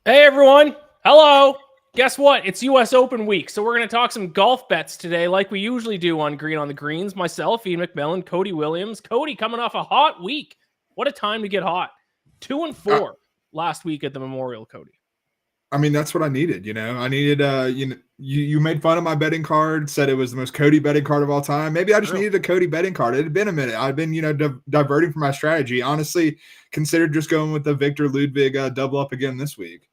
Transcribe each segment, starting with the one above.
Hey everyone. Hello. Guess what? It's US Open week, so we're going to talk some golf bets today like we usually do on Green on the Greens. Myself, Iain MacMillan, Cody Williams. Cody coming off a hot week. What a time to get hot. 2 and I, 4 last week at the Memorial, Cody. I mean, that's what I needed. I needed. You made fun of my betting card, said it was the most Cody betting card of all time. Maybe I just True. needed a Cody betting card. It had been a minute. I've been, diverting from my strategy. Honestly, considered just going with the Victor Ludwig double up again this week.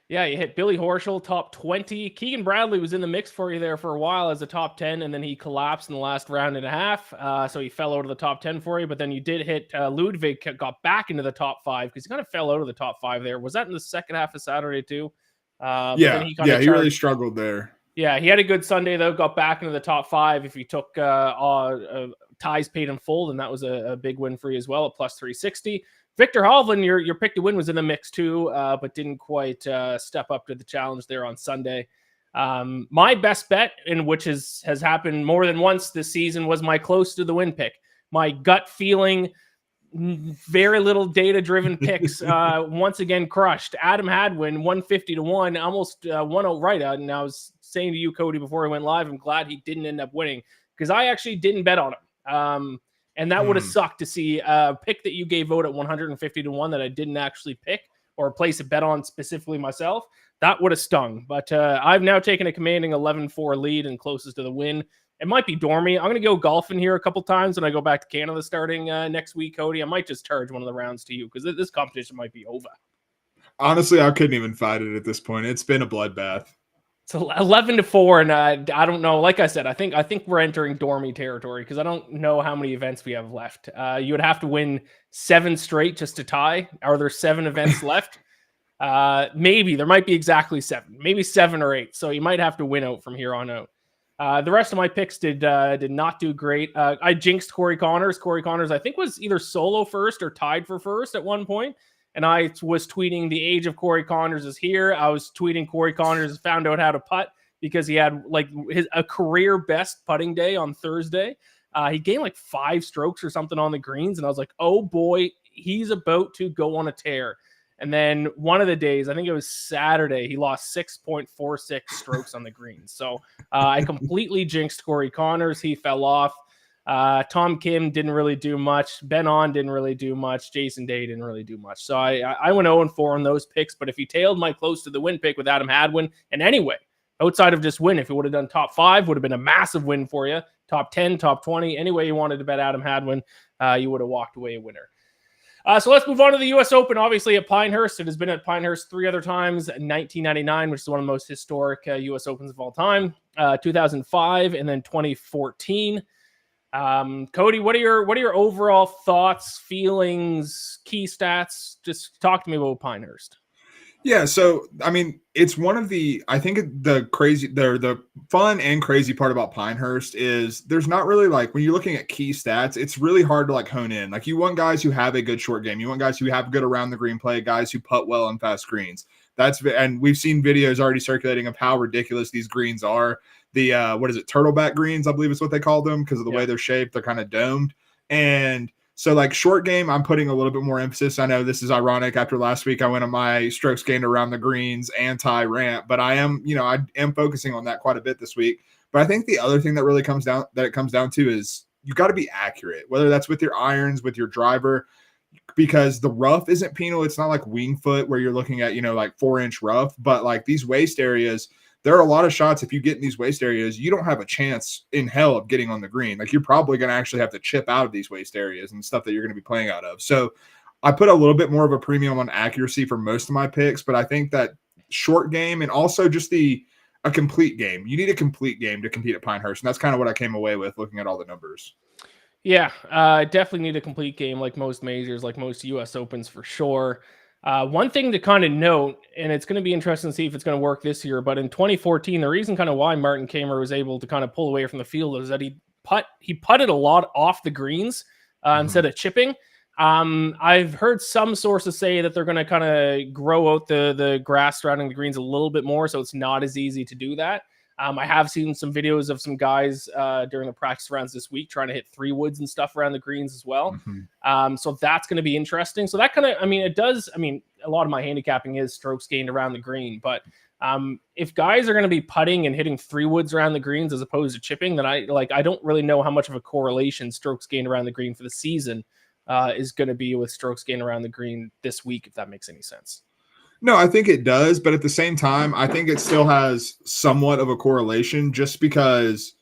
Yeah, you hit Billy Horschel, top 20. Keegan Bradley was in the mix for you there for a while as a top 10, and then he collapsed in the last round and a half. So he fell out of the top 10 for you, but then you did hit Ludwig, got back into the top 5 because he kind of fell out of the top 5 there. Was that in the second half of Saturday too? But then Yeah, he kind of he really charged. struggled there. Yeah, he had a good Sunday though. Got back into the top 5. If you took ties paid in full, then that was a big win for you as well at plus 360. Victor Hovland, your pick to win was in the mix too, but didn't quite step up to the challenge there on Sunday. My best bet, in which has happened more than once this season, was my close to the win pick. My gut feeling, very little data-driven picks once again crushed. Adam Hadwin, 150 to 1, almost 1-0 right out. And I was saying to you, Cody, before I went live, I'm glad he didn't end up winning because I actually didn't bet on him. And that would have sucked to see a pick that you gave out at 150 to 1 that I didn't actually pick or place a bet on specifically myself. That would have stung. But I've now taken a commanding 11-4 lead and closest to the win. It might be dormy. I'm going to go golfing here a couple times when I go back to Canada starting next week, Cody. I might just charge one of the rounds to you because this competition might be over. Honestly, I couldn't even fight it at this point. It's been a bloodbath. So 11-4, and I don't know. Like I said, I think we're entering dormy territory because I don't know how many events we have left. You would have to win 7 straight just to tie. Are there 7 events left? Maybe there might be exactly 7, maybe 7 or 8. So you might have to win out from here on out. The rest of my picks did not do great. I jinxed Corey Connors. Corey Connors, I think, was either solo first or tied for first at one point. And I was tweeting the age of Corey Connors is here. I was tweeting Corey Connors found out how to putt because he had like a career best putting day on Thursday. He gained like 5 strokes or something on the greens. And I was like, oh boy, he's about to go on a tear. And then one of the days, I think it was Saturday, he lost 6.46 strokes on the greens. So I completely jinxed Corey Connors. He fell off. Tom Kim didn't really do much. Ben On didn't really do much. Jason Day didn't really do much. So I went 0-4 on those picks. But if you tailed my close to the win pick with Adam Hadwin, and anyway, outside of just win, if it would have done top 5, would have been a massive win for you. Top 10, top 20. Any way you wanted to bet Adam Hadwin, you would have walked away a winner. So let's move on to the U.S. Open, obviously at Pinehurst. It has been at Pinehurst 3 other times, 1999, which is one of the most historic U.S. Opens of all time, 2005, and then 2014. Cody, what are your overall thoughts, feelings, key stats? Just talk to me about Pinehurst. Yeah, so I mean, it's one of I think the fun and crazy part about Pinehurst is there's not really like when you're looking at key stats, it's really hard to like hone in. Like you want guys who have a good short game, you want guys who have good around the green play, guys who putt well on fast greens. And we've seen videos already circulating of how ridiculous these greens are. The turtleback greens, I believe is what they call them because of the way they're shaped. They're kind of domed. And so like short game, I'm putting a little bit more emphasis. I know this is ironic. After last week, I went on my strokes gained around the greens anti-rant, but I am focusing on that quite a bit this week. But I think the other thing that really comes down to is you got to be accurate, whether that's with your irons, with your driver, because the rough isn't penal. It's not like wing foot where you're looking at, like 4-inch rough, but like these waist areas, there are a lot of shots. If you get in these waist areas, you don't have a chance in hell of getting on the green. Like you're probably going to actually have to chip out of these waist areas and stuff that you're going to be playing out of. So I put a little bit more of a premium on accuracy for most of my picks, but I think that short game and also just a complete game. You need a complete game to compete at Pinehurst. And that's kind of what I came away with looking at all the numbers. Yeah, definitely need a complete game like most majors, like most U.S. Opens for sure. One thing to kind of note, and it's going to be interesting to see if it's going to work this year, but in 2014, the reason kind of why Martin Kamer was able to kind of pull away from the field is that he putted a lot off the greens instead of chipping. I've heard some sources say that they're going to kind of grow out the grass surrounding the greens a little bit more, so it's not as easy to do that. I have seen some videos of some guys during the practice rounds this week trying to hit 3 woods and stuff around the greens as well. So that's going to be interesting. So that kind of, it does, a lot of my handicapping is strokes gained around the green. But if guys are going to be putting and hitting 3-woods around the greens as opposed to chipping, then I don't really know how much of a correlation strokes gained around the green for the season is going to be with strokes gained around the green this week, if that makes any sense. No, I think it does, but at the same time, I think it still has somewhat of a correlation, just because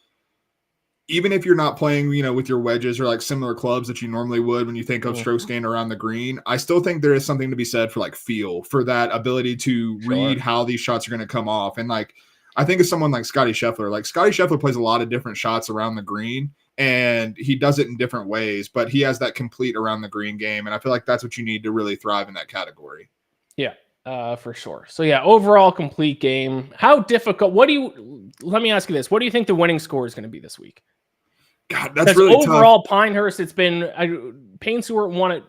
even if you're not playing, with your wedges or like similar clubs that you normally would when you think of strokes gained around the green, I still think there is something to be said for like feel, for that ability to read how these shots are going to come off. And like, I think of someone like Scotty Scheffler plays a lot of different shots around the green, and he does it in different ways, but he has that complete around the green game. And I feel like that's what you need to really thrive in that category. Yeah. For sure. So yeah, overall complete game. How difficult? Let me ask you this. What do you think the winning score is going to be this week? God, that's really overall tough. Pinehurst, it's been Payne Stewart won it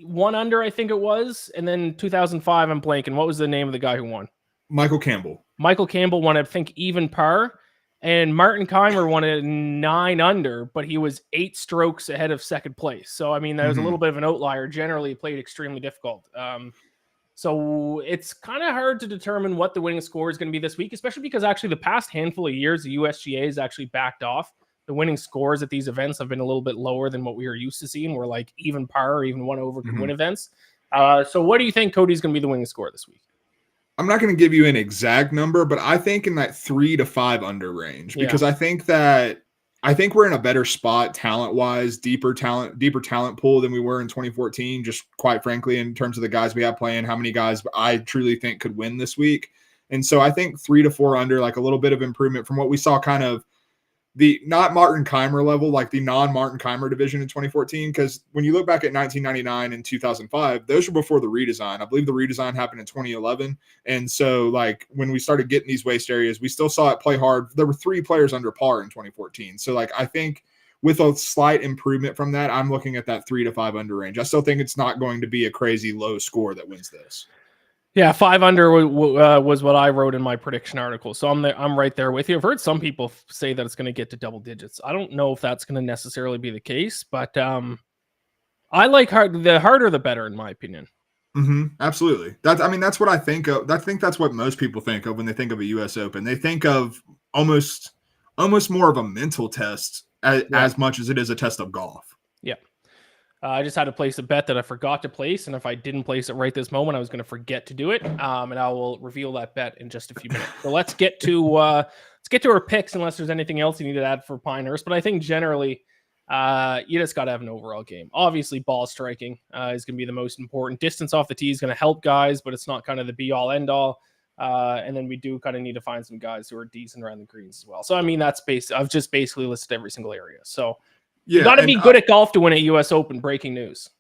1 under, I think it was. And then 2005, I'm blanking. What was the name of the guy who won? Michael Campbell won, I think, even par. And Martin Keimer won it 9 under, but he was 8 strokes ahead of second place. So, I mean, that was a little bit of an outlier. Generally, played extremely difficult. So it's kind of hard to determine what the winning score is going to be this week, especially because actually the past handful of years, the USGA has actually backed off. The winning scores at these events have been a little bit lower than what we were used to seeing. We're like even par or even 1 over could win events. So what do you think Cody's going to be the winning score this week? I'm not going to give you an exact number, but I think in that 3 to 5 under range, because I think we're in a better spot talent-wise, deeper talent pool than we were in 2014, just quite frankly, in terms of the guys we have playing, how many guys I truly think could win this week. And so I think 3 to 4 under, like a little bit of improvement from what we saw kind of the not Martin Keimer level, like the non-Martin Keimer division in 2014, because when you look back at 1999 and 2005, those were before the redesign. I believe the redesign happened in 2011. And so, like, when we started getting these waste areas, we still saw it play hard. There were 3 players under par in 2014. So, like, I think with a slight improvement from that, I'm looking at that 3 to 5 under range. I still think it's not going to be a crazy low score that wins this. Yeah, 5 under was what I wrote in my prediction article. So I'm right there with you. I've heard some people say that it's going to get to double digits. I don't know if that's going to necessarily be the case, but I like the harder the better, in my opinion. Absolutely. That's what I think of. I think that's what most people think of when they think of a U.S. Open. They think of almost more of a mental test as much as it is a test of golf. Yeah. I just had to place a bet that I forgot to place, and if I didn't place it right this moment, I was going to forget to do it. And I will reveal that bet in just a few minutes. So let's get to our picks, unless there's anything else you need to add for Pinehurst. But I think generally, you just got to have an overall game. Obviously, ball striking is going to be the most important. Distance off the tee is going to help guys, but it's not kind of the be-all, end-all. And then we do kind of need to find some guys who are decent around the greens as well. So I mean, I've just basically listed every single area. So. You got to be good at golf to win a U.S. Open. Breaking news.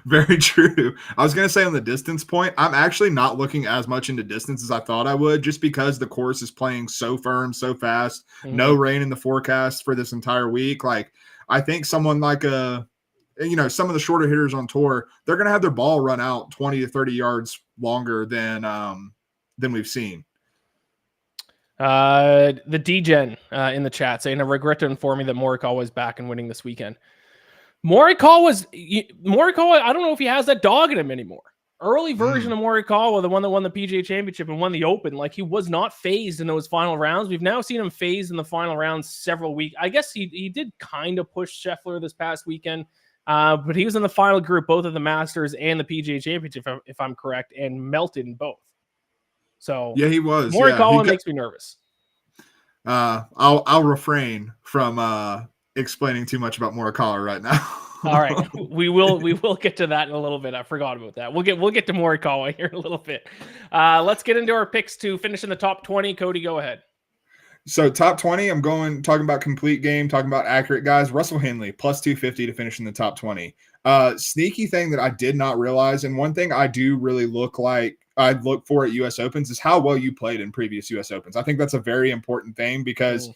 Very true. I was going to say on the distance point, I'm actually not looking as much into distance as I thought I would, just because the course is playing so firm, so fast. No rain in the forecast for this entire week. Like, I think someone like some of the shorter hitters on tour, they're going to have their ball run out 20 to 30 yards longer than we've seen. The DGen in the chat saying, I regret to inform you that Morikawa is back and winning this weekend. Morikawa, I don't know if he has that dog in him anymore. Early version of Morikawa, the one that won the PGA Championship and won the Open, like, he was not phased in those final rounds. We've now seen him phased in the final rounds several weeks. I guess he did kind of push Scheffler this past weekend, but he was in the final group, both of the Masters and the PGA Championship, if I'm correct, and melted in both. So yeah, he was. Morikawa makes me nervous. I'll refrain from explaining too much about Morikawa right now. All right, we will get to that in a little bit. I forgot about that. We'll get to Morikawa here in a little bit. Let's get into our picks to finish in the top 20. Cody, go ahead. So top 20, I'm talking about complete game, talking about accurate guys. Russell Henley plus 250 to finish in the top 20. Sneaky thing that I did not realize, and one thing I do really look for at U.S. Opens is how well you played in previous U.S. Opens. I think that's a very important thing, because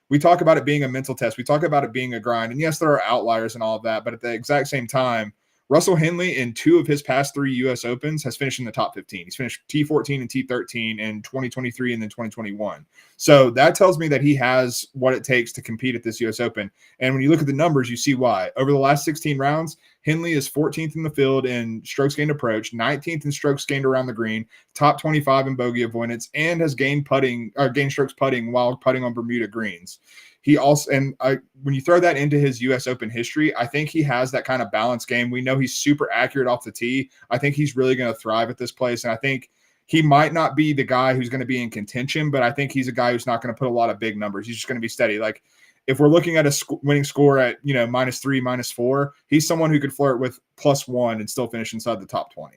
we talk about it being a mental test. We talk about it being a grind. And yes, there are outliers and all of that, but at the exact same time, Russell Henley in 2 of his past 3 U.S. Opens has finished in the top 15. He's finished T14 and T13 in 2023 and then 2021. So that tells me that he has what it takes to compete at this U.S. Open. And when you look at the numbers, you see why. Over the last 16 rounds, Henley is 14th in the field in strokes gained approach, 19th in strokes gained around the green, top 25 in bogey avoidance, and has gained strokes putting while putting on Bermuda greens. He also, when you throw that into his U.S. Open history, I think he has that kind of balanced game. We know he's super accurate off the tee. I think he's really going to thrive at this place, and I think he might not be the guy who's going to be in contention, but I think he's a guy who's not going to put a lot of big numbers. He's just going to be steady. Like if we're looking at a winning score at -3, -4, he's someone who could flirt with +1 and still finish inside the top 20.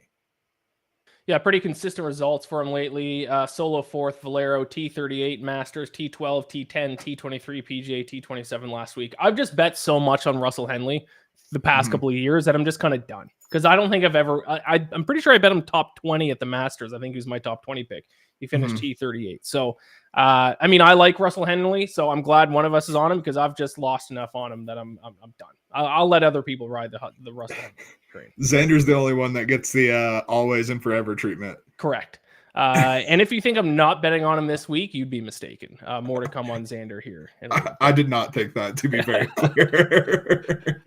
Yeah, pretty consistent results for him lately. Solo fourth, Valero, T38, Masters, T12, T10, T23, PGA, T27 last week. I've just bet so much on Russell Henley the past couple of years that I'm just kind of done. Because I don't think I've ever... I'm pretty sure I bet him top 20 at the Masters. I think he was my top 20 pick. He finished T38. So, I like Russell Henley, so I'm glad one of us is on him because I've just lost enough on him that I'm done. I'll let other people ride the Russell Henley train. Xander's the only one that gets the always and forever treatment. Correct. And if you think I'm not betting on him this week, you'd be mistaken. More to come on Xander here. I did not think that, to be very clear.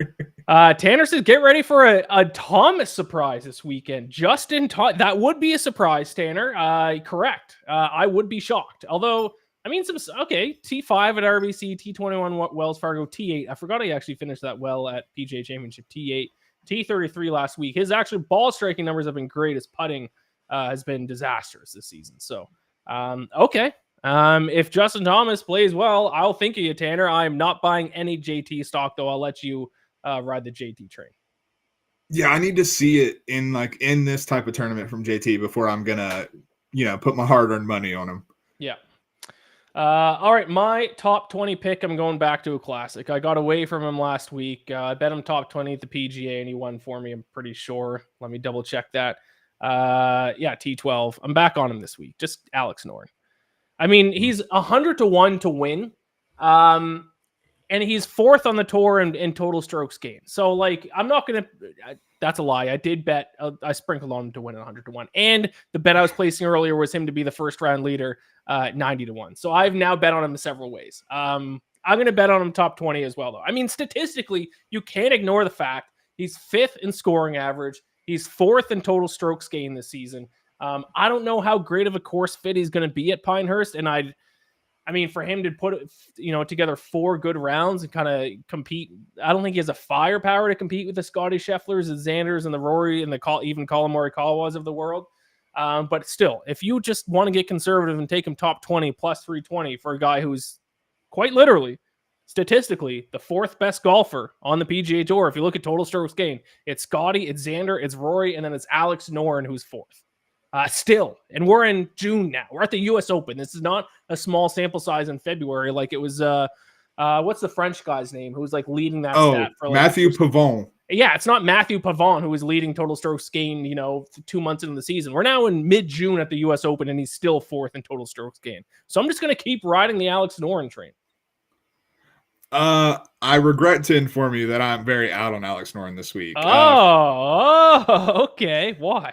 Tanner says, get ready for a Thomas surprise this weekend. Justin Thomas. That would be a surprise, Tanner. Correct. I would be shocked. Although, T5 at RBC, T21 Wells Fargo, T8. I forgot he actually finished that well at PGA Championship, T8. T33 last week. His actual ball striking numbers have been great. His putting has been disastrous this season. So, okay. If Justin Thomas plays well, I'll think of you, Tanner. I'm not buying any JT stock, though. I'll let you ride the JT train. Yeah, I need to see it in this type of tournament from JT before I'm gonna, put my hard-earned money on him. Yeah. All right, my top 20 pick, I'm going back to a classic. I got away from him last week. I bet him top 20 at the PGA, and he won for me, I'm pretty sure. Let me double check that. T12. I'm back on him this week. Just Alex Noren. He's 100-1 to win. And he's fourth on the tour in total strokes gained. So, I'm not going to... That's a lie. I did bet. I sprinkled on him to win at 100-1. And the bet I was placing earlier was him to be the first round leader at 90-1. So I've now bet on him in several ways. I'm going to bet on him top 20 as well, though. Statistically, you can't ignore the fact he's fifth in scoring average. He's fourth in total strokes gained this season. I don't know how great of a course fit he's going to be at Pinehurst. And for him to put, together 4 good rounds and kind of compete, I don't think he has a firepower to compete with the Scotty Schefflers and Xanders and the Rory and even Colin Morikawas of the world. But still, if you just want to get conservative and take him top 20 plus 320 for a guy who's quite literally, statistically, the 4th best golfer on the PGA Tour, if you look at total strokes gained, it's Scotty, it's Xander, it's Rory, and then it's Alex Noren who's 4th. Still, and we're in June now. We're at the U.S. Open. This is not a small sample size in February like it was. What's the French guy's name who's leading that stat for Matthew Pavon? Yeah, it's not Matthew Pavon who is leading total strokes gained. 2 months into the season. We're now in mid-June at the U.S. Open, and he's still 4th in total strokes gained. So I'm just going to keep riding the Alex Noren train. I regret to inform you that I'm very out on Alex Noren this week. Okay. Why?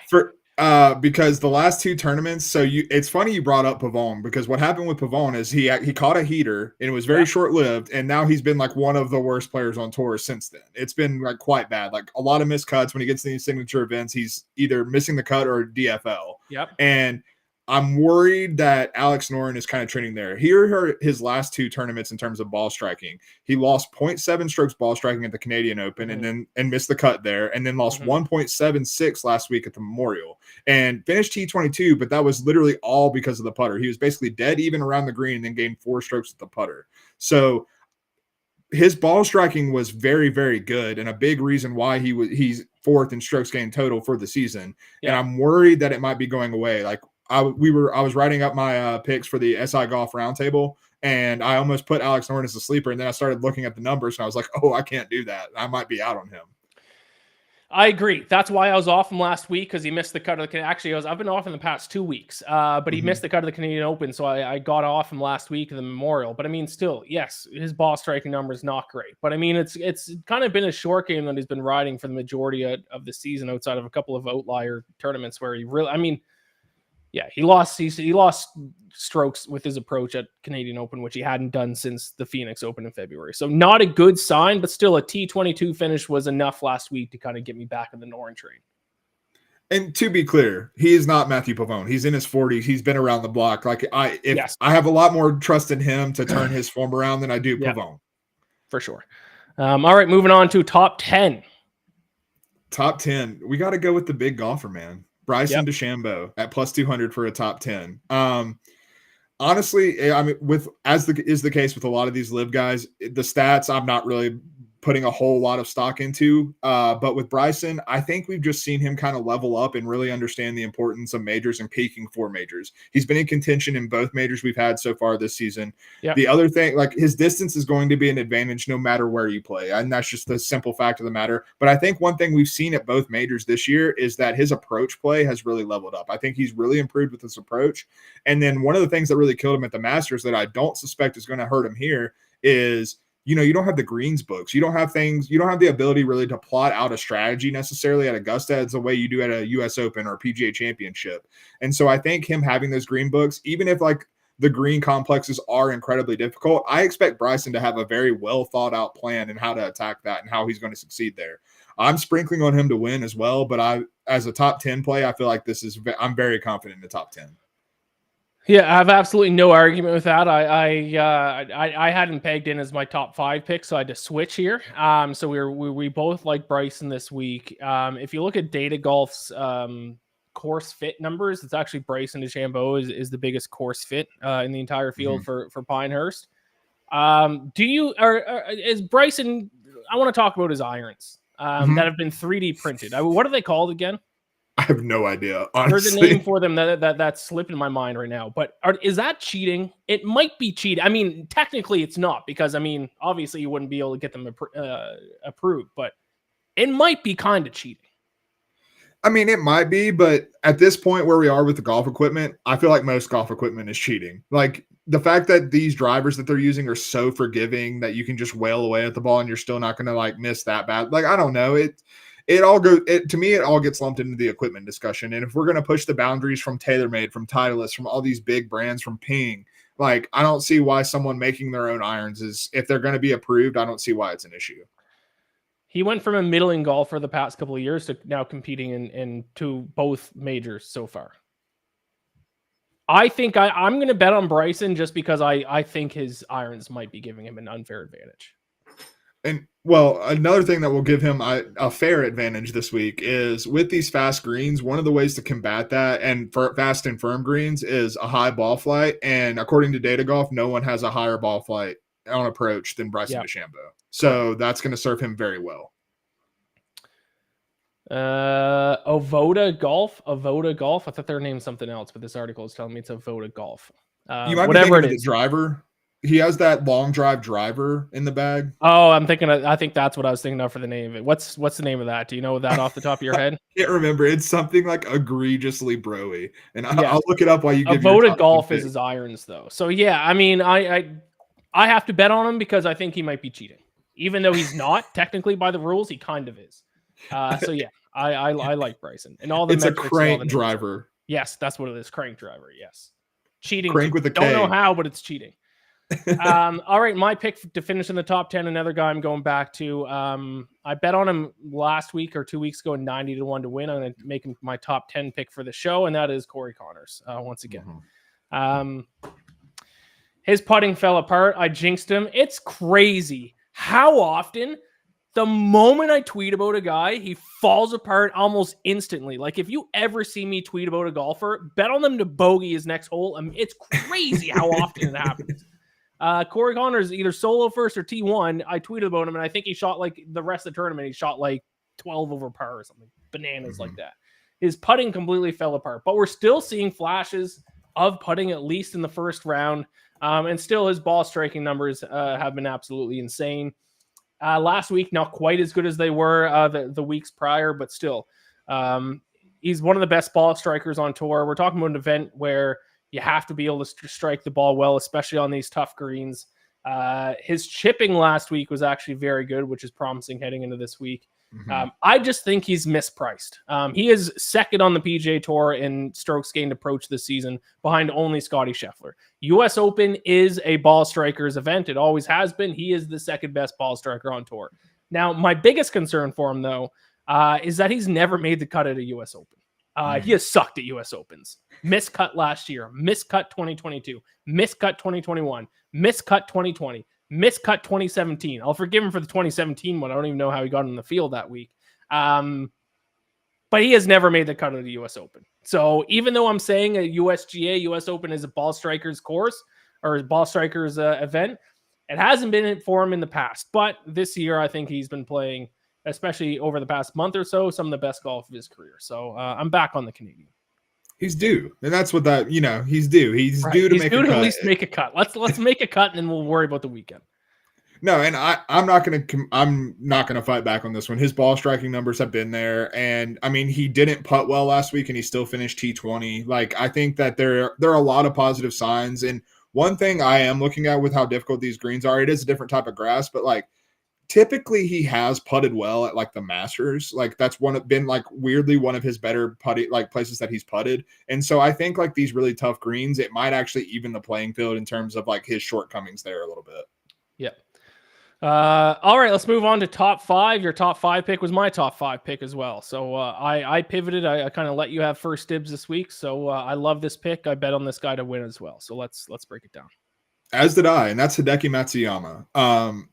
Because the last 2 tournaments, it's funny you brought up Pavon, because what happened with Pavon is he caught a heater and it was very short-lived, and now he's been one of the worst players on tour since then. It's been quite bad, a lot of missed cuts. When he gets to these signature events, he's either missing the cut or DFL. Yep. And I'm worried that Alex Noren is kind of trending there. Here are his last 2 tournaments in terms of ball striking. He lost 0.7 strokes ball striking at the Canadian Open and missed the cut there, and then lost 1.76 last week at the Memorial and finished T22, but that was literally all because of the putter. He was basically dead even around the green and then gained 4 strokes at the putter. So his ball striking was very, very good, and a big reason why he's 4th in strokes gained total for the season. Yeah. And I'm worried that it might be going away. I was writing up my picks for the SI Golf Roundtable, and I almost put Alex Noren as a sleeper, and then I started looking at the numbers, and I was like, oh, I can't do that. I might be out on him. I agree. That's why I was off him last week, because he missed the cut of the... Actually, I've been off in the past 2 weeks, but he missed the cut of the Canadian Open, so I got off him last week in the Memorial. But still, yes, his ball striking number is not great. But it's kind of been a short game that he's been riding for the majority of the season, outside of a couple of outlier tournaments where he really... Yeah, he lost strokes with his approach at Canadian Open, which he hadn't done since the Phoenix Open in February. So not a good sign, but still a T22 finish was enough last week to kind of get me back in the Noren train. And to be clear, he is not Matthew Pavone. He's in his 40s. He's been around the block. Like I have a lot more trust in him to turn his form around than I do Pavone. For sure. All right, moving on to top 10. Top 10. We got to go with the big golfer, man. Bryson DeChambeau at plus 200 for a top 10. Honestly, I mean, as is the case with a lot of these live guys, the stats I'm not really putting a whole lot of stock into. But with Bryson, I think we've just seen him kind of level up and really understand the importance of majors and peaking for majors. He's been in contention in both majors we've had so far this season. Yep. The other thing, like his distance is going to be an advantage no matter where you play. And that's just the simple fact of the matter. But I think one thing we've seen at both majors this year is that his approach play has really leveled up. I think he's really improved with his approach. And then one of the things that really killed him at the Masters that I don't suspect is going to hurt him here is, you know, you don't have the greens books. You don't have the ability really to plot out a strategy necessarily at Augusta as the way you do at a US Open or PGA Championship. And so I think him having those green books, even if like the green complexes are incredibly difficult, I expect Bryson to have a very well thought out plan in how to attack that and how he's going to succeed there. I'm sprinkling on him to win as well, but as a top 10 play, I feel like I'm very confident in the top 10. Yeah, I have absolutely no argument with that. I hadn't pegged in as my top 5 pick, so I had to switch here. So we both like Bryson this week. If you look at Data Golf's course fit numbers, it's actually Bryson DeChambeau is the biggest course fit in the entire field for Pinehurst. Is Bryson? I want to talk about his irons that have been 3D printed. What are they called again? I have no idea, honestly. There's a name for them that's slipping my mind right now. But is that cheating? It might be cheating. I mean, technically it's not because, I mean, obviously you wouldn't be able to get them approved. But it might be kind of cheating. I mean, it might be. But at this point where we are with the golf equipment, I feel like most golf equipment is cheating. Like the fact that these drivers that they're using are so forgiving that you can just wail away at the ball and you're still not going to like miss that bad. Like, I don't know. To me, it all gets lumped into the equipment discussion. And if we're going to push the boundaries from TaylorMade, from Titleist, from all these big brands, from Ping, like I don't see why someone making their own irons if they're going to be approved, I don't see why it's an issue. He went from a middling golfer the past couple of years to now competing in both majors so far. I think I'm going to bet on Bryson just because I think his irons might be giving him an unfair advantage. And well, another thing that will give him a fair advantage this week is with these fast greens, one of the ways to combat that and for fast and firm greens is a high ball flight. And according to Data Golf, no one has a higher ball flight on approach than Bryson DeChambeau. So that's going to serve him very well. Avoda Golf. I thought they were named something else, but this article is telling me it's Avoda Golf. You might whatever be thinking of the driver. He has that long drive driver in the bag. Oh, I think that's what I was thinking of for the name of it. What's the name of that? Do you know that off the top of your head? I can't remember. It's something like egregiously broy. And I'll look it up while you give Avoda Golf is his irons though. So yeah, I mean, I have to bet on him because I think he might be cheating. Even though he's not technically by the rules, he kind of is. So yeah, I like Bryson and all the It's a crank driver. Yes, that's what it is. Crank driver. Yes. Cheating. Crank with a K. Don't know how, but it's cheating. All right, my pick to finish in the top 10, another guy I'm going back to. I bet on him last week or 2 weeks ago, 90-1 to win. I'm going to make him my top 10 pick for the show, and that is Corey Connors once again. His putting fell apart. I jinxed him. It's crazy how often the moment I tweet about a guy, he falls apart almost instantly. Like if you ever see me tweet about a golfer, bet on them to bogey his next hole. I mean, it's crazy how often it happens. Corey Connors, either solo first or T1. I tweeted about him, and I think he shot like the rest of the tournament. He shot like 12 over par or something. Bananas like that. His putting completely fell apart, but we're still seeing flashes of putting at least in the first round. And still his ball striking numbers have been absolutely insane. Last week, not quite as good as they were the weeks prior, but still, he's one of the best ball strikers on tour. We're talking about an event where you have to be able to strike the ball well, especially on these tough greens. His chipping last week was actually very good, which is promising heading into this week. I just think he's mispriced. He is second on the PGA Tour in strokes gained approach this season, behind only Scotty Scheffler. U.S. Open is a ball striker's event. It always has been. He is the second best ball striker on tour. Now, my biggest concern for him, though, is that he's never made the cut at a U.S. Open. He has sucked at U.S. Opens. Miscut last year, miscut 2022, miscut 2021, miscut 2020, miscut 2017. I'll forgive him for the 2017 one. I don't even know how he got in the field that week. But he has never made the cut of the U.S. Open. So even though I'm saying a USGA, U.S. Open is a ball striker's course or a ball striker's event, it hasn't been it for him in the past. But this year, I think he's been playing, especially over the past month or so, some of the best golf of his career. So I'm back on the Canadian. He's due, and that's what that he's due. He's due to at least make a cut. Let's make a cut, and then we'll worry about the weekend. No, and I'm not gonna fight back on this one. His ball striking numbers have been there, and I mean he didn't putt well last week, and he still finished T20. Like I think that there are a lot of positive signs, and one thing I am looking at with how difficult these greens are, it is a different type of grass, but like typically he has putted well at like the Masters. Like that's been like weirdly one of his better putting like places that he's putted. And so I think like these really tough greens, it might actually even the playing field in terms of like his shortcomings there a little bit. Yeah. All right, let's move on to top five. Your top five pick was my top five pick as well. So I pivoted. I kind of let you have first dibs this week. So I love this pick. I bet on this guy to win as well. So let's break it down. As did I, and that's Hideki Matsuyama.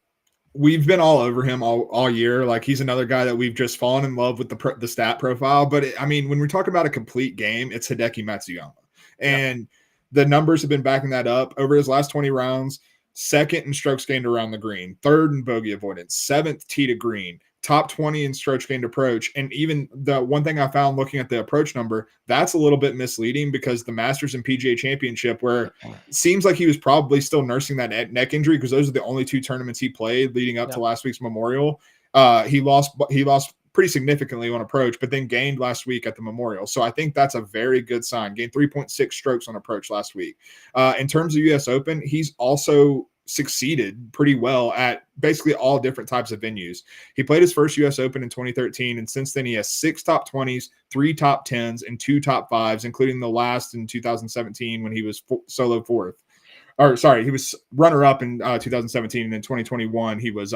We've been all over him all year. Like he's another guy that we've just fallen in love with the stat profile. But I mean, when we're talking about a complete game, it's Hideki Matsuyama, and the numbers have been backing that up over his last 20 rounds. Second in strokes gained around the green, third in bogey avoidance, seventh tee to green, top 20 in strokes gained approach. And even the one thing I found looking at the approach number, that's a little bit misleading because the Masters and PGA Championship, where it seems like he was probably still nursing that neck injury because those are the only two tournaments he played leading up to last week's Memorial. He lost pretty significantly on approach, but then gained last week at the Memorial. So I think that's a very good sign. Gained 3.6 strokes on approach last week. In terms of U.S. Open, he's also succeeded pretty well at basically all different types of venues. He played his first U.S. Open in 2013, and since then he has 6 top 20s, 3 top 10s, and 2 top 5s, including the last in 2017 when he was solo fourth. Or sorry, he was runner-up in 2017, and in 2021 he was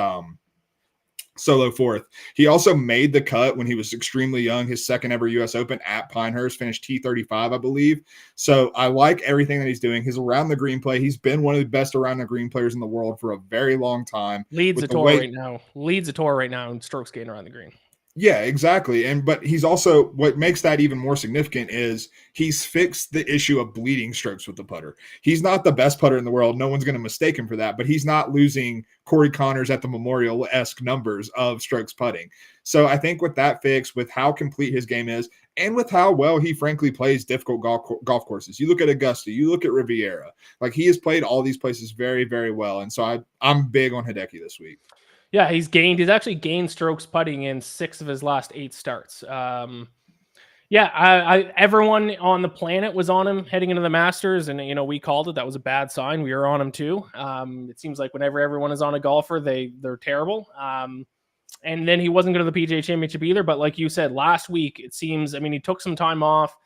solo fourth. He also made the cut when he was extremely young, his second ever U.S. Open at Pinehurst, finished T35, I believe. So I like everything that he's doing. His around the green play, he's been one of the best around the green players in the world for a very long time. Leads the tour right now in strokes gained around the green. Yeah, exactly. But he's also, what makes that even more significant is he's fixed the issue of bleeding strokes with the putter. He's not the best putter in the world. No one's going to mistake him for that, but he's not losing Corey Connors at the Memorial-esque numbers of strokes putting. So I think with that fix, with how complete his game is, and with how well he frankly plays difficult golf courses. You look at Augusta, you look at Riviera. Like he has played all these places very, very well. And so I'm big on Hideki this week. Yeah, he's actually gained strokes putting in 6 of his last 8 starts. Everyone on the planet was on him heading into the Masters, and we called it. That was a bad sign. We were on him too. It seems like whenever everyone is on a golfer, they're terrible. And then he wasn't going to the PGA Championship either. But like you said, last week it seems. He took some time off.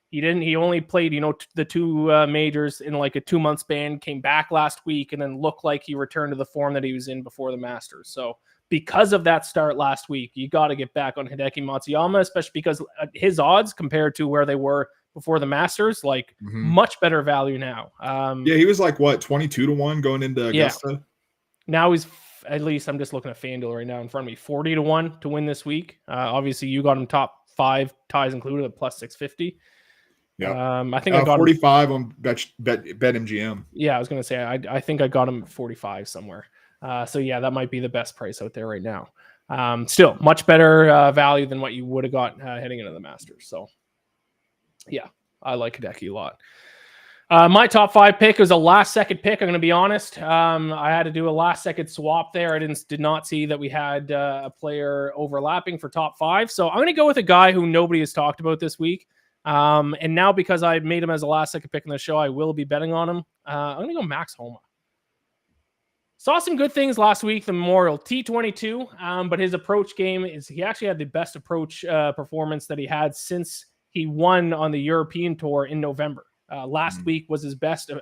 He only played, the 2 majors in like a 2-month span, came back last week, and then looked like he returned to the form that he was in before the Masters. So because of that start last week, you got to get back on Hideki Matsuyama, especially because his odds compared to where they were before the Masters, much better value now. He was like, what, 22-1 going into Augusta? Yeah. Now he's, at least I'm just looking at FanDuel right now in front of me, 40-1 to win this week. Obviously, you got him top 5 ties included at plus 650. Yeah, I think I got 45 on BetMGM. Yeah, I was gonna say I think I got him at 45 somewhere. So yeah, that might be the best price out there right now. Still much better value than what you would have got heading into the Masters. So yeah, I like Hideki a lot. My top 5 pick was a last second pick. I'm going to be honest. I had to do a last second swap there. I did not see that we had a player overlapping for top 5. So I'm going to go with a guy who nobody has talked about this week. And now because I made him as a last second pick in the show, I will be betting on him. I'm going to go Max Homa. Saw some good things last week, the Memorial T22, but his approach game he actually had the best approach performance that he had since he won on the European Tour in November. Last week was his best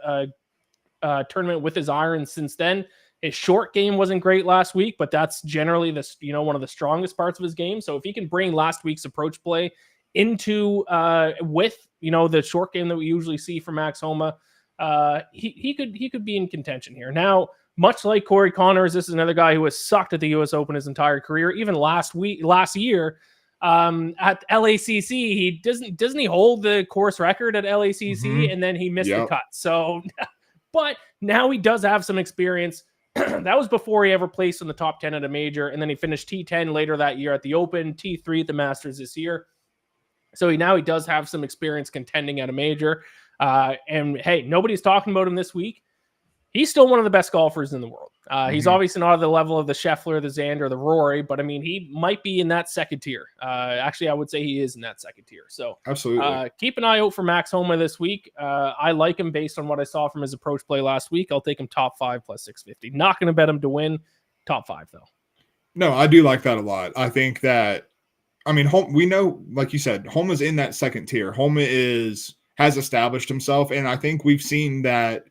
tournament with his irons since then. His short game wasn't great last week, but that's generally one of the strongest parts of his game. So if he can bring last week's approach play into with the short game that we usually see from Max Homa, he could be in contention here. Now, much like Corey Connors, this is another guy who has sucked at the U.S. Open his entire career. Even last year at LACC, he doesn't he hold the course record at LACC, and then he missed the cut. So, but now he does have some experience. That was before he ever placed in the top 10 at a major, and then he finished T10 later that year at the Open, T3 at the Masters this year. So he does have some experience contending at a major. And hey, nobody's talking about him this week. He's still one of the best golfers in the world. He's obviously not at the level of the Scheffler, the Xander, the Rory, but I mean, he might be in that second tier. Actually, I would say he is in that second tier. So absolutely, keep an eye out for Max Homa this week. I like him based on what I saw from his approach play last week. I'll take him top 5 plus 650. Not going to bet him to win. Top 5 though. No, I do like that a lot. I think that, I mean, we know, like you said, Homa's in that second tier. Homa has established himself, and I think we've seen that.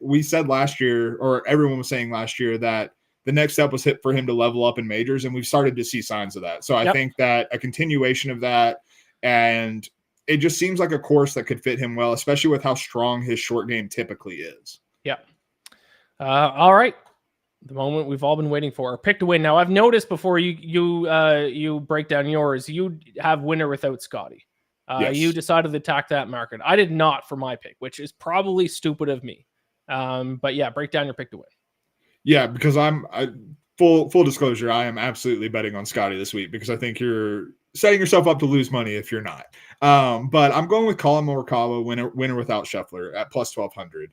We said last year, or everyone was saying last year, that the next step was hit for him to level up in majors, and we've started to see signs of that. So I think that a continuation of that, and it just seems like a course that could fit him well, especially with how strong his short game typically is. Yep. All right. The moment we've all been waiting for. Pick to win. Now, I've noticed before you break down yours, you have winner without Scotty. Yes. You decided to attack that market. I did not for my pick, which is probably stupid of me. But yeah, break down your pick to win. Yeah, because full disclosure, I am absolutely betting on Scotty this week because I think you're setting yourself up to lose money if you're not. But I'm going with Colin Morikawa, winner without Scheffler at plus 1,200.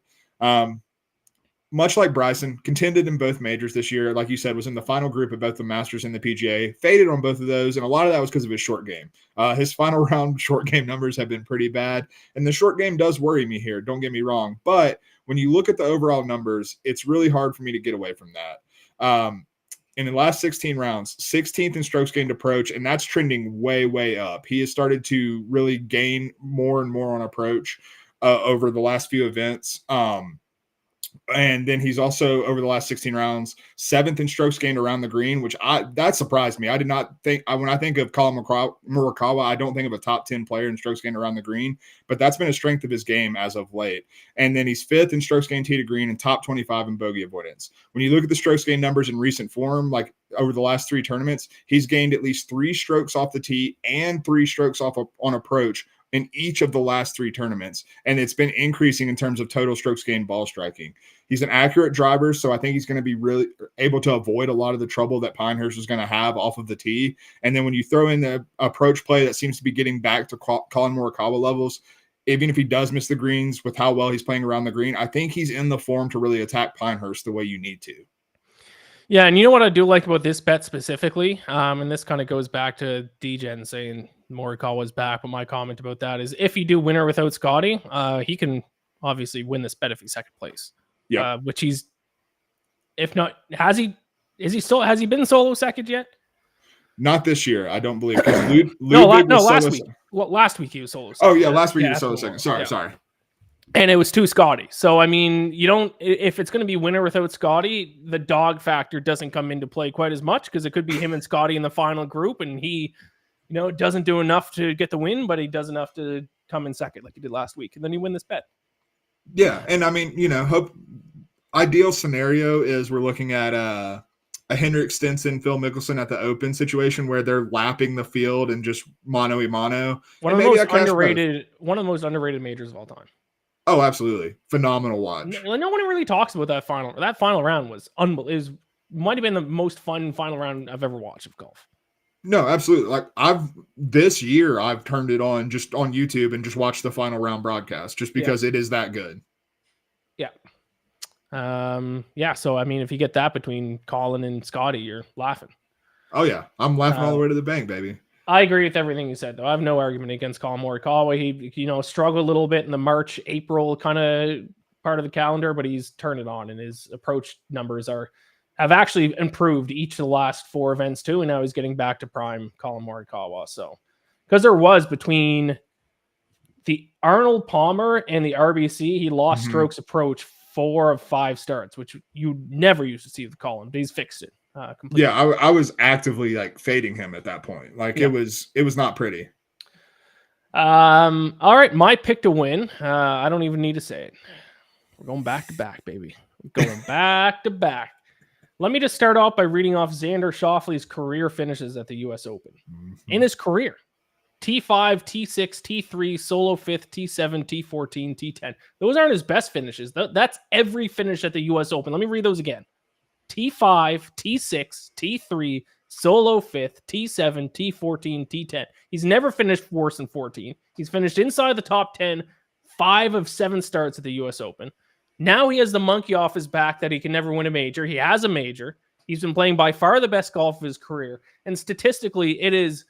Much like Bryson, contended in both majors this year. Like you said, was in the final group of both the Masters and the PGA. Faded on both of those, and a lot of that was because of his short game. His final round short game numbers have been pretty bad, and the short game does worry me here. Don't get me wrong, but when you look at the overall numbers, it's really hard for me to get away from that. In the last 16 rounds, 16th in strokes gained approach, and that's trending way, way up. He has started to really gain more and more on approach over the last few events. And then he's also, over the last 16 rounds, 7th in strokes gained around the green, which that surprised me. I did not think, when I think of Colin Morikawa, I don't think of a top 10 player in strokes gained around the green, but that's been a strength of his game as of late. And then he's 5th in strokes gained tee to green and top 25 in bogey avoidance. When you look at the strokes gained numbers in recent form, like over the last 3 tournaments, he's gained at least 3 strokes off the tee and 3 strokes off on approach in each of the last 3 tournaments. And it's been increasing in terms of total strokes gained ball striking. He's an accurate driver, so I think he's going to be really able to avoid a lot of the trouble that Pinehurst is going to have off of the tee. And then when you throw in the approach play that seems to be getting back to Colin Morikawa levels, even if he does miss the greens with how well he's playing around the green, I think he's in the form to really attack Pinehurst the way you need to. Yeah, and you know what I do like about this bet specifically, and this kind of goes back to DGen saying Morikawa's back, but my comment about that is if you do winner without Scotty, he can obviously win this bet if he's second place. Yeah, which he's, if not, has he been solo second yet? Not this year, I don't believe. Last week. Well, last week he was solo second. Oh yeah, last week he was solo second. Sorry. And it was 2 Scotty. So I mean, if it's going to be winner without Scotty, the dog factor doesn't come into play quite as much because it could be him and Scotty in the final group, and he, doesn't do enough to get the win, but he does enough to come in second like he did last week, and then you win this bet. Yeah, and I mean, ideal scenario is we're looking at a Henrik Stenson, Phil Mickelson at the Open situation where they're lapping the field and just mano a mano. One of the most underrated majors of all time. Oh, absolutely, phenomenal watch. No one really talks about that final. That final round was unbelievable. Might have been the most fun final round I've ever watched of golf. No, absolutely. Like this year I've turned it on just on YouTube and just watched the final round broadcast just because it is that good. Yeah. So I mean, if you get that between Colin and Scotty, you're laughing. Oh yeah. I'm laughing all the way to the bank, baby. I agree with everything you said, though. I have no argument against Colin Morikawa. He, struggled a little bit in the March, April kind of part of the calendar, but he's turned it on, and his approach numbers have actually improved each of the last 4 events too, and now he's getting back to prime Colin Morikawa. So, because there was between the Arnold Palmer and the RBC, he lost strokes approach 4 of 5 starts, which you never used to see with Colin, but he's fixed it completely. Yeah, I was actively like fading him at that point. Like it was not pretty. All right, my pick to win. I don't even need to say it. We're going back to back, baby. We're going back to back. Let me just start off by reading off Xander Schauffele's career finishes at the U.S. Open. In his career, T5, T6, T3, solo 5th, T7, T14, T10. Those aren't his best finishes. That's every finish at the U.S. Open. Let me read those again. T5, T6, T3, solo 5th, T7, T14, T10. He's never finished worse than 14. He's finished inside the top 10, 5 of 7 starts at the U.S. Open. Now he has the monkey off his back that he can never win a major. He has a major. He's been playing by far the best golf of his career. And statistically, it is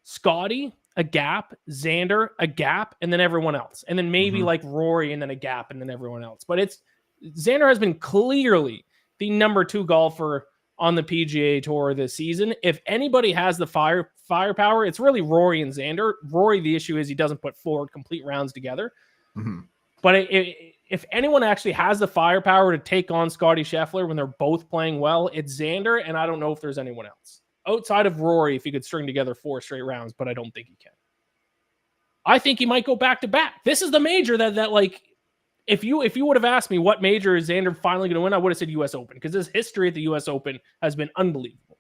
Scotty, a gap, Xander, a gap, and then everyone else. And then maybe like Rory, and then a gap, and then everyone else. But Xander has been clearly the number 2 golfer on the PGA Tour this season. If anybody has the firepower, it's really Rory and Xander. Rory, the issue is he doesn't put forward complete rounds together. But if anyone actually has the firepower to take on Scotty Scheffler when they're both playing well, it's Xander, and I don't know if there's anyone else. Outside of Rory, if he could string together 4 straight rounds, but I don't think he can. I think he might go back to back. This is the major that like, if you would have asked me what major is Xander finally going to win, I would have said U.S. Open, because his history at the U.S. Open has been unbelievable.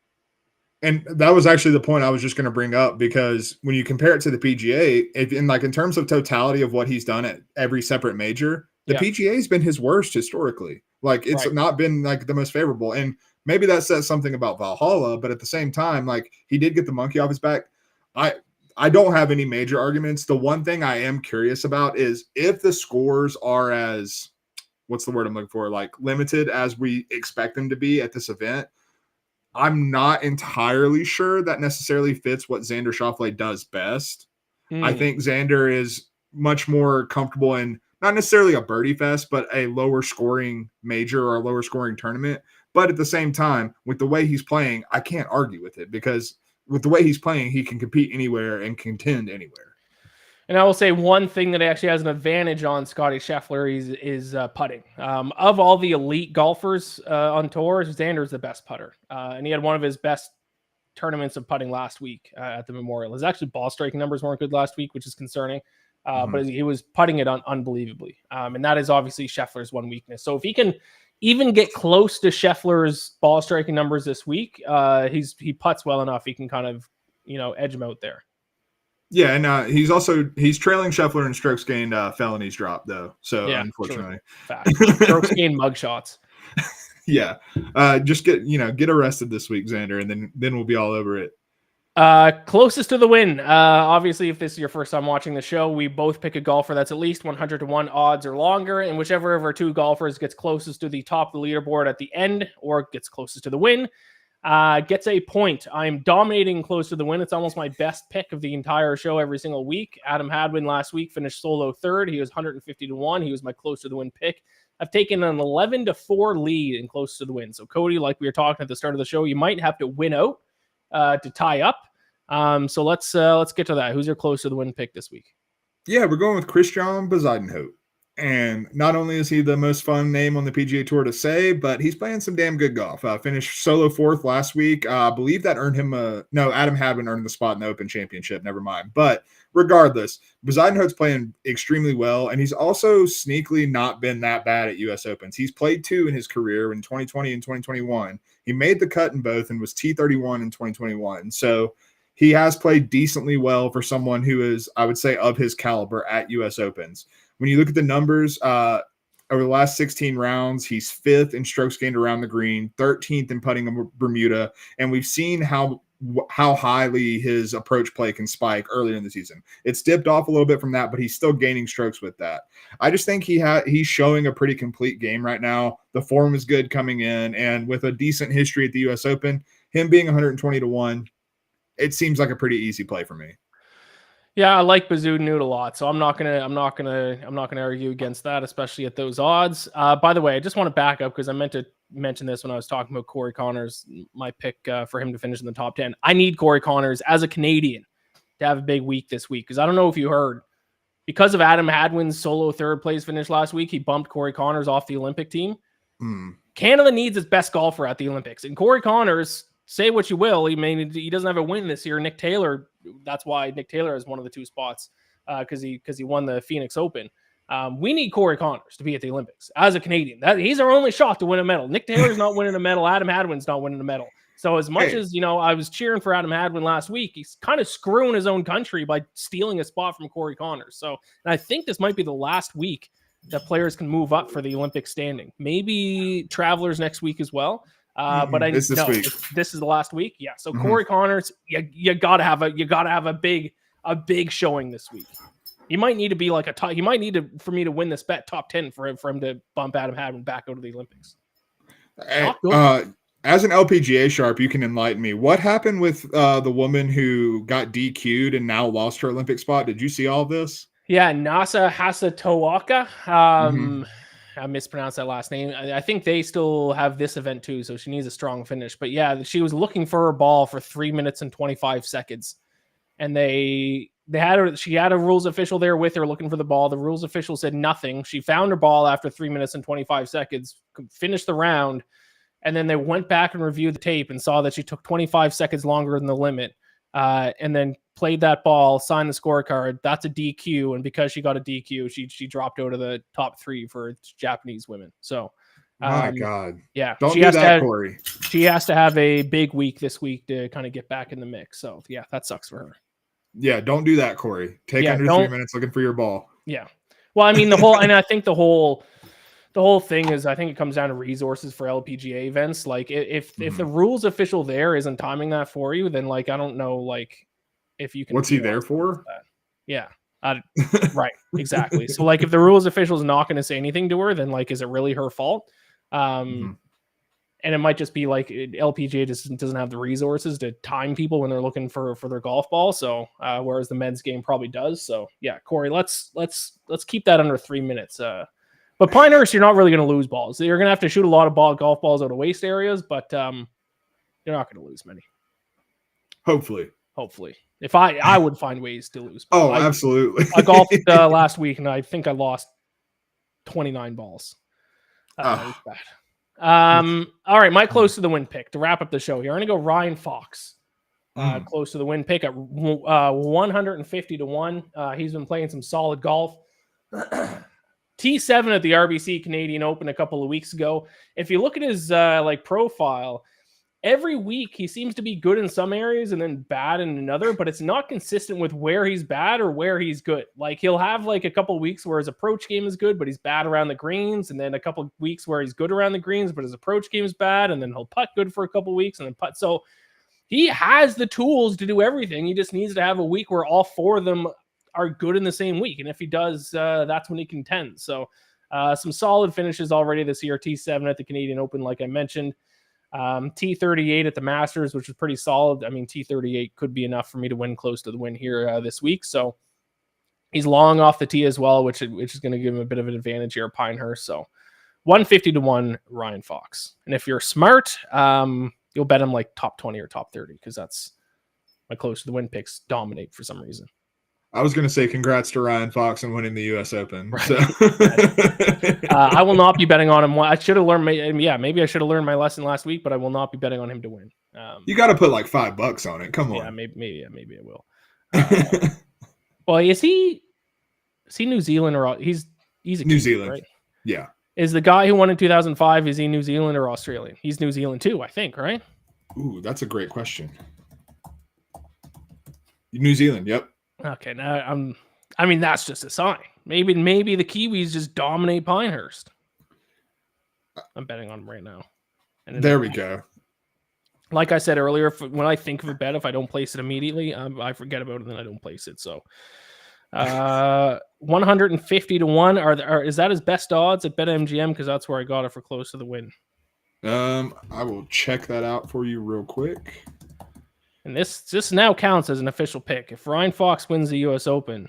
And that was actually the point I was just going to bring up, because when you compare it to the PGA, in terms of totality of what he's done at every separate major, the PGA has been his worst historically. Like it's not been like the most favorable. And maybe that says something about Valhalla, but at the same time, like he did get the monkey off his back. I don't have any major arguments. The one thing I am curious about is if the scores are as, what's the word I'm looking for? Like limited as we expect them to be at this event. I'm not entirely sure that necessarily fits what Xander Schauffele does best. I think Xander is much more comfortable in not necessarily a birdie fest, but a lower scoring major or a lower scoring tournament. But at the same time, with the way he's playing, I can't argue with it, because with the way he's playing, he can compete anywhere and contend anywhere. And I will say one thing that actually has an advantage on Scotty Scheffler is putting. Of all the elite golfers on tour, Xander's the best putter. And he had one of his best tournaments of putting last week at the Memorial. His actually ball striking numbers weren't good last week, which is concerning. But he was putting it unbelievably. And that is obviously Scheffler's one weakness. So if he can even get close to Scheffler's ball striking numbers this week, he putts well enough. He can kind of, edge him out there. Yeah, and he's trailing Scheffler in strokes gained felonies dropped though. So unfortunately, strokes gained mugshots. Yeah, just get arrested this week, Xander, and then we'll be all over it. Closest to the win. Obviously, if this is your first time watching the show, we both pick a golfer that's at least 100-1 odds or longer, and whichever of our 2 golfers gets closest to the top of the leaderboard at the end, or gets closest to the win, gets a point. I'm dominating close to the win. It's almost my best pick of the entire show every single week. Adam Hadwin last week finished solo 3rd. He was 150-1. He was my close to the win pick. I've taken an 11-4 lead in close to the win. So Cody, like we were talking at the start of the show, you might have to win out to tie up. So let's get to that. Who's your close to the win pick this week? Yeah, we're going with Christian Bezuidenhout. And not only is he the most fun name on the PGA Tour to say, but he's playing some damn good golf. Finished solo 4th last week. I believe that earned him Adam Hadwin earned the spot in the Open Championship. Never mind. But regardless, Bezuidenhout's playing extremely well, and he's also sneakily not been that bad at U.S. Opens. He's played 2 in his career in 2020 and 2021. He made the cut in both and was T31 in 2021. So he has played decently well for someone who is, I would say, of his caliber at U.S. Opens. When you look at the numbers over the last 16 rounds, he's 5th in strokes gained around the green, 13th in putting in Bermuda, and we've seen how highly his approach play can spike earlier in the season. It's dipped off a little bit from that, but he's still gaining strokes with that. I just think he's showing a pretty complete game right now. The form is good coming in, and with a decent history at the U.S. Open, him being 120-1, it seems like a pretty easy play for me. Yeah, I like Bazoo Newt a lot, so I'm not gonna argue against that, especially at those odds. By the way, I just want to back up because I meant to mention this when I was talking about Corey Connors, my pick for him to finish in the top 10. I need Corey Connors as a Canadian to have a big week this week because I don't know if you heard, because of Adam Hadwin's solo third place finish last week, he bumped Corey Connors off the Olympic team. Canada needs its best golfer at the Olympics, and Corey Connors, say what you will, he doesn't have a win this year. Nick Taylor, that's why Nick Taylor is one of the two spots because he won the Phoenix Open. We need Corey Connors to be at the Olympics as a Canadian. He's our only shot to win a medal. Nick Taylor's not winning a medal. Adam Hadwin's not winning a medal. So as much as, I was cheering for Adam Hadwin last week, he's kind of screwing his own country by stealing a spot from Corey Connors. So, and I think this might be the last week that players can move up for the Olympic standing. Maybe Travelers next week as well. But I know this is the last week. Yeah. So Corey Connors, you gotta have a big showing this week. You might need to be like for me to win this bet top 10 for him to bump Adam Hadwin back out of the Olympics. As an LPGA sharp, you can enlighten me. What happened with the woman who got DQ'd and now lost her Olympic spot? Did you see all of this? Yeah, Nasa Hasatoaka. I mispronounced that last name. I think they still have this event too, so she needs a strong finish. But yeah, she was looking for her ball for 3 minutes and 25 seconds, and she had a rules official there with her looking for the ball. The rules official said nothing. She found her ball after 3 minutes and 25 seconds, finished the round, and then they went back and reviewed the tape and saw that she took 25 seconds longer than the limit, and then played that ball, signed the scorecard. That's a DQ, and because she got a DQ, she dropped out of the top 3 for Japanese women. So, my God, yeah, don't do that, Corey. She has to have a big week this week to kind of get back in the mix. So, yeah, that sucks for her. Yeah, don't do that, Corey. Take under 3 minutes looking for your ball. Yeah, well, I mean and I think the whole thing is, I think it comes down to resources for LPGA events. Like if the rules official there isn't timing that for you, then like I don't know, like if you can. What's he there for? Yeah, right, exactly. So like if the rules official is not going to say anything to her, then like is it really her fault? And it might just be like LPGA just doesn't have the resources to time people when they're looking for their golf ball. So whereas the men's game probably does. So yeah, Corey, let's keep that under 3 minutes. But Pinehurst, you're not really going to lose balls. You're going to have to shoot a lot of golf balls out of waste areas, but you're not going to lose many. Hopefully. If I would find ways to lose balls. Oh, absolutely. I golfed last week, and I think I lost 29 balls. It was bad. All right, my close to the win pick to wrap up the show here. I'm going to go Ryan Fox. Close to the win pick at 150 to 1. He's been playing some solid golf. T7 at the RBC Canadian Open a couple of weeks ago. If you look at his profile, every week he seems to be good in some areas and then bad in another, but it's not consistent with where he's bad or where he's good. Like he'll have like a couple of weeks where his approach game is good, but he's bad around the greens, and then a couple of weeks where he's good around the greens, but his approach game is bad, and then he'll putt good for a couple of weeks and then putt. So he has the tools to do everything. He just needs to have a week where all 4 of them are good in the same week. And if he does, that's when he contends. So some solid finishes already this year. T7 at the Canadian Open, like I mentioned. T38 at the Masters, which is pretty solid. I mean, T38 could be enough for me to win close to the win here this week. So he's long off the tee as well, which is going to give him a bit of an advantage here at Pinehurst. So 150 to 1, Ryan Fox. And if you're smart, you'll bet him like top 20 or top 30, because that's my close to the win picks dominate for some reason. I was going to say congrats to Ryan Fox on winning the U.S. Open. Right. So. I will not be betting on him. I should have learned. Maybe I should have learned my lesson last week, but I will not be betting on him to win. You got to put like $5 on it. Come on. Yeah, maybe I will. Well, is he New Zealand or he's a New Zealand, right? Yeah. Is the guy who won in 2005? Is he New Zealand or Australian? He's New Zealand too, I think. Right? Ooh, that's a great question. New Zealand. Yep. Okay, now I mean, that's just a sign. Maybe the Kiwis just dominate Pinehurst. I'm betting on them right now. And there we go. Like I said earlier, when I think of a bet, if I don't place it immediately, I forget about it and then I don't place it. So 150 to 1. Is that his best odds at BetMGM? Because that's where I got it for close to the win. I will check that out for you real quick. And this now counts as an official pick. If Ryan Fox wins the U.S. Open,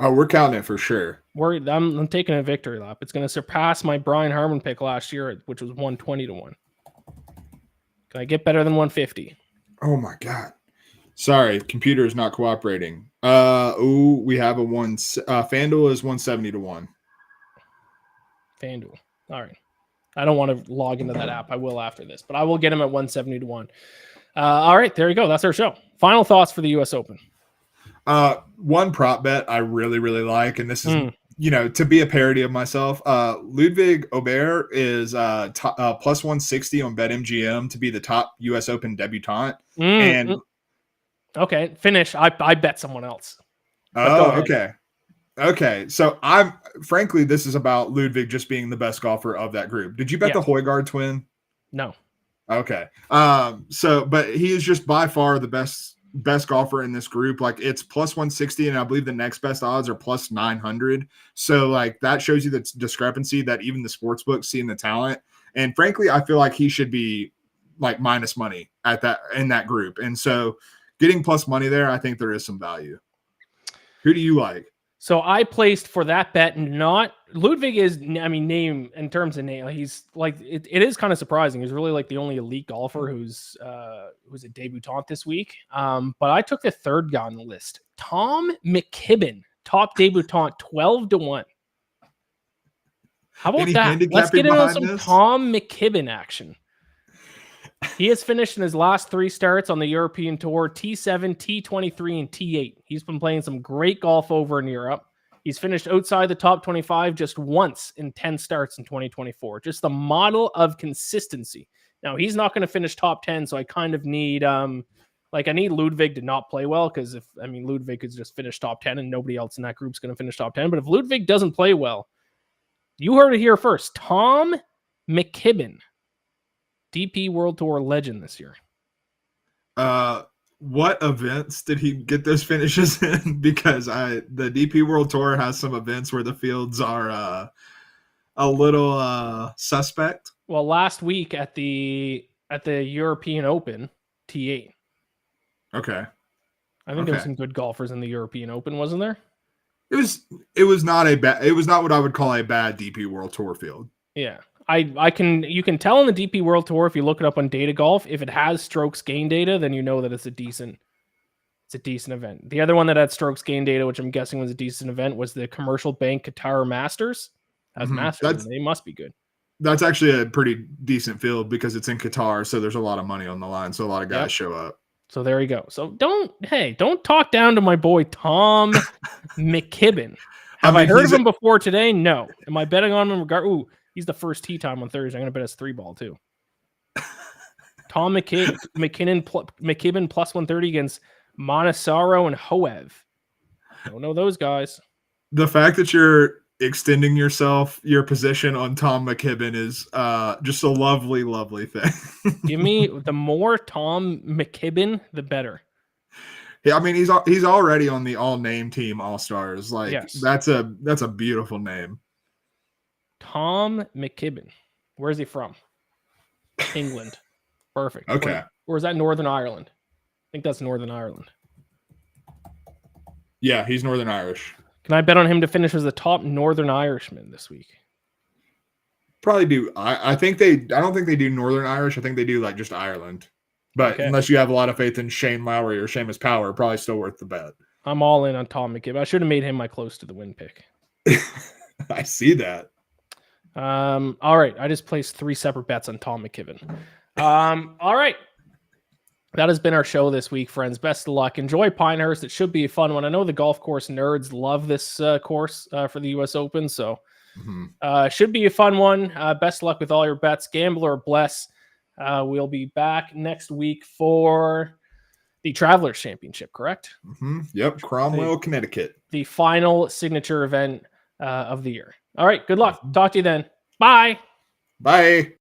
Oh, we're counting it for sure. I'm taking a victory lap. It's going to surpass my Brian Harman pick last year, which was 120 to 1. Can I get better than 150? Oh my God. Sorry, computer is not cooperating. We have a one. FanDuel is 170 to 1. FanDuel. All right. I don't want to log into that app. I will after this, but I will get him at 170 to 1. All right, there you go. That's our show. Final thoughts for the U.S. Open. One prop bet I really, really like, and this is to be a parody of myself. Ludwig Aubert is plus 160 on BetMGM to be the top U.S. Open debutante. Okay, finish. I bet someone else. Okay. So frankly, this is about Ludwig just being the best golfer of that group. Did you bet the Højgaard twin? No. Okay. But he is just by far the best golfer in this group. Like, it's plus 160, and I believe the next best odds are plus 900. So like that shows you the discrepancy that even the sports books see in the talent. And frankly, I feel like he should be like minus money in that group. And so getting plus money there, I think there is some value. Who do you like? So I placed for that bet, not Ludwig is, name in terms of name, he's like, it is kind of surprising. He's really like the only elite golfer who's a debutant this week. But I took the third guy on the list, Tom McKibben, top debutant, 12 to 1. How about that? Let's get into some Tom McKibben action. He has finished in his last 3 starts on the European Tour, T7, T23, and T8. He's been playing some great golf over in Europe. He's finished outside the top 25 just once in 10 starts in 2024. Just the model of consistency. Now, he's not going to finish top 10, so I kind of need I need Ludwig to not play well, because Ludwig could just finish top 10 and nobody else in that group is going to finish top 10. But if Ludwig doesn't play well, you heard it here first. Tom McKibben, DP World Tour legend this year. What events did he get those finishes in? Because the DP World Tour has some events where the fields are a little suspect. Well, last week at the European Open, T8. Okay. I think there were some good golfers in the European Open, wasn't there? It was not what I would call a bad DP World Tour field. Yeah. You can tell on the DP World Tour, if you look it up on Data Golf, if it has strokes gain data, then you know that it's a decent event. The other one that had strokes gain data, which I'm guessing was a decent event, was the Commercial Bank Qatar Masters. As Masters, they must be good. That's actually a pretty decent field because it's in Qatar, so there's a lot of money on the line, so a lot of guys show up. So there you go. So don't talk down to my boy Tom McKibben. Have I heard of him before today? No. Am I betting on him? He's the first tee time on Thursday. I'm going to bet his 3-ball too. Tom McKibben plus 130 against Montesaro and Hoev. Don't know those guys. The fact that you're extending your position on Tom McKibben is just a lovely, lovely thing. Give me the more Tom McKibben, the better. Yeah, he's already on the all-name team All-Stars. Like, yes. That's a beautiful name. Tom McKibben. Where's he from? England. Perfect. Okay. Or is that Northern Ireland? I think that's Northern Ireland. Yeah, he's Northern Irish. Can I bet on him to finish as the top Northern Irishman this week? Probably do. I don't think they do Northern Irish. I think they do like just Ireland. But unless you have a lot of faith in Shane Lowry or Seamus Power, probably still worth the bet. I'm all in on Tom McKibben. I should have made him my close to the win pick. I see that. All right. I just placed 3 separate bets on Tom McKibben. All right. That has been our show this week, friends. Best of luck. Enjoy Pinehurst. It should be a fun one. I know the golf course nerds love this course for the U.S. Open, so should be a fun one. Best of luck with all your bets. Gamble or bless. We'll be back next week for the Travelers Championship, correct? Yep, Cromwell, Connecticut. The final signature event of the year. All right, good luck. Talk to you then. Bye. Bye.